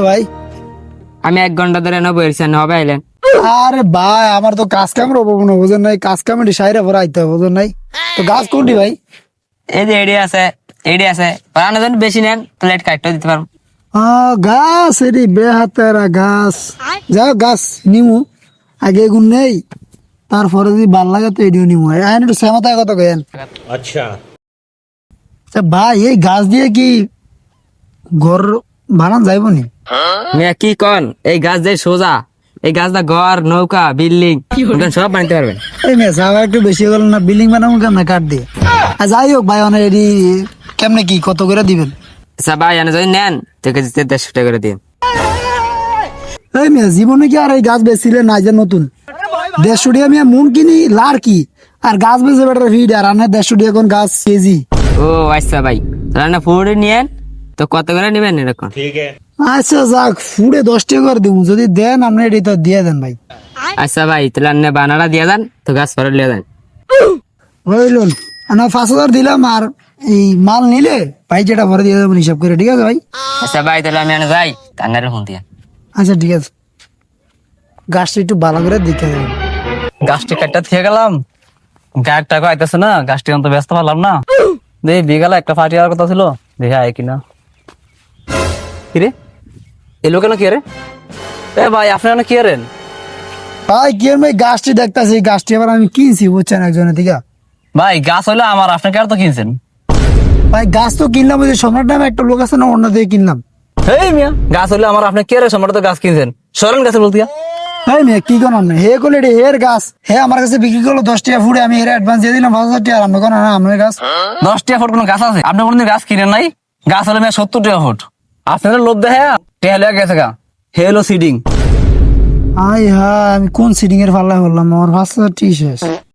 ভাই আমি 1 ঘন্টা ধরে এনে বইছি হবে আইলেন। আরে ভাই আমার তো কাজ কামের অভাব না, বুঝেন নাই? কাজ কামের সাইরে পরে আইতে হবে, বুঝেন নাই? তো গাছ কোনটি ভাই? এই যে এডি আছে বানানোর জন্য বেশি নেন তো লেট কাটতে দিতে পারবো। গাছ এটি বেহাতেরা গাছ, যাও গাছ নিমু আগে এগুন নেই, তারপরে যদি ভাল লাগে তো এডিও নিমু। আইন একটু সেমাতায় কথা কেন? अच्छा ভাই এই গাছ দিয়ে কি ঘর বানান যাইব নি? মিয়া কি কন, এই গাছ যে সোজা, এই গাছটা ঘর নৌকা বিল্ডিং সব বানাতে পারবেন। এই মেয়ে যাওয়া একটু বেশি হয়ে গেল না? বিল্ডিং বানাবো কেমন কাঠ দিয়ে? যাই হোক ভাই, অনেক এডি কেমনে কি কত করে দিবেন? আচ্ছা ভাই এনে যদি নেন তো কেজি 150 টাকা করে দিন। এই মেয়ে জীবনে কি আর এই গাছ বেচছিলে না? যে নতুন 150 টাকা মেয়ে মন কিনি লার কি, আর গাছ বেচে বেটার ভিড়, আর আনে 150 টাকা কোন গাছ কেজি? ও আচ্ছা ভাই, তাহলে না ফুড নিয়েন তো কত করে নেবেন এরকম? ठीक है আচ্ছা যাক, ফুড়ে 10 টাকা করে দিব, যদি দেন আপনি এটি তো দিয়ে দেন ভাই। আচ্ছা ভাই তাহলে আপনি বানাটা দিয়ে দেন তো গাছ ফেরত নিয়ে দেন। রইলুন না 5,000 দিলাম, আর এই মাল নিলে ভাই যেটা ভরে দিয়ে দেবেন হিসাব করে, ঠিক আছে ভাই? আচ্ছা ভাই তাহলে আমি এনে যাই টাঙ্গার ফোন দিয়ে। আচ্ছা ঠিক আছে, গাছটা একটু ভালো করে দেখে দেবেন। গাছটি কাটটা থেকে গেলাম, গায়ের টাকা আইতেছে না, গাছটি অন্ত ব্যস্ত পারলাম না। দেখি বিকালে একটা পার্টি হওয়ার কথা ছিল, দেখি আয় কিনা। কিরে এলো কেন? কে রে? এ ভাই আপনারা কি করেন? ভাই কি আর ভাই, গাছটি দেখতেছি, গাছটি আবার আমি কিনছি বুঝছেন একজনের থেকে। ভাই গাছ হইলো আমার, আপনি কেন তো কিনছেন? ভাই গাছ তো কিনলাম, ওই যে সম্রাট নামে একটা লোক আছে না, অন্য থেকে কিনলাম। এই মিয়া গাছ হইলো আমার, আপনি কে রে? সম্রাট তো গাছ কিনছেন, সরেন গাছে বলতে। হ্যাঁ মেয়ে কি কোন আপনি? হে করলে এটি হের গাছ, হে আমার কাছে বিক্রি করলো 10 টাকা ফুটে, আমি হের অ্যাডভান্স দিয়ে দিলাম 5,000 টাকা, আর আপনি কোন না আপনার গাছ? 10 টাকা ফুট কোনো গাছ আছে? আপনি কোনদিন গাছ কিনেন নাই? গাছ হলো মিয়া 70 টাকা ফুট। আপনাদের লোভ দেখে টেহা লেগে গেছে গা। হে হলো সিডিং। আই হ্যাঁ, আমি কোন সিটিং এর পাল্লায় বললাম, আমার 5,000 টি শেষ।